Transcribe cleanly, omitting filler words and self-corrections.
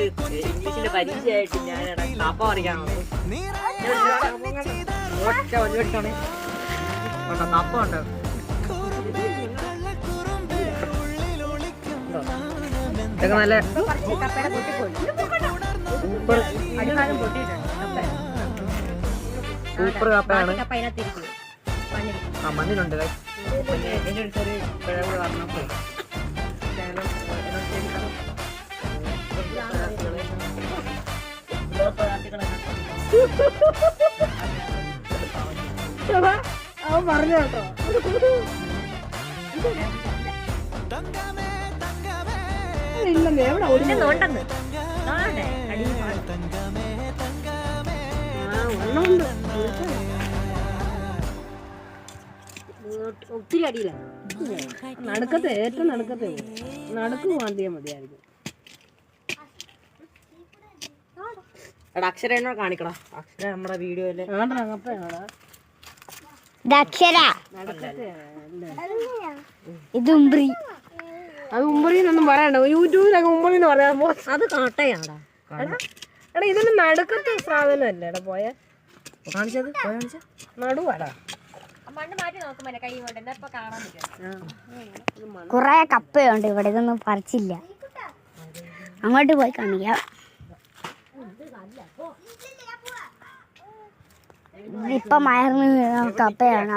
ഇംഗ്ലീഷിന്റെ പരീക്ഷയായിട്ട് ഞാൻ കപ്പ പറിക്കാൻ വന്നു. കപ്പ ഉണ്ട്. ഇതൊക്കെ നല്ല സൂപ്പർ കപ്പയാണ്. ആ മണ്ണിലുണ്ട്. പിന്നെ എൻ്റെ ഒരു ചെറിയ പിഴ കൂടെ വന്നപ്പോൾ അവൻ പറഞ്ഞു കേട്ടോ. ഇല്ലെന്ന് എവിടെ ഓടുന്നുണ്ടെന്ന് ഒത്തിരി അടിയില്ല. നടുക്കത്തെ ഏറ്റവും നടുക്കത്തെ നടുക്ക് മാന്തിയാൽ മതിയായിരിക്കും. എടാ അക്ഷര എന്നോട് കാണിക്കടാ. അക്ഷര നമ്മുടെ വീഡിയോയില് ഇത് ഉംബ്രി. അത് ഉമ്പറിന്നൊന്നും പറയണ്ട. യൂട്യൂബിലൊക്കെ ഉമ്പറിന്ന് പറയാമോ? അത് കാട്ടയാടാ. എടാ ഇതിന് നടുക്കത്തെ സാധനമല്ലേ എടാ പോയ കാണിച്ചത് നടുവാടാ. കൊറേ കപ്പയുണ്ട് ഇവിടെ, ഇതൊന്നും പറിച്ചില്ല. അങ്ങോട്ട് പോയി കാണിക്കാം. ഇപ്പൊ മയർന്ന് കപ്പയാണ്.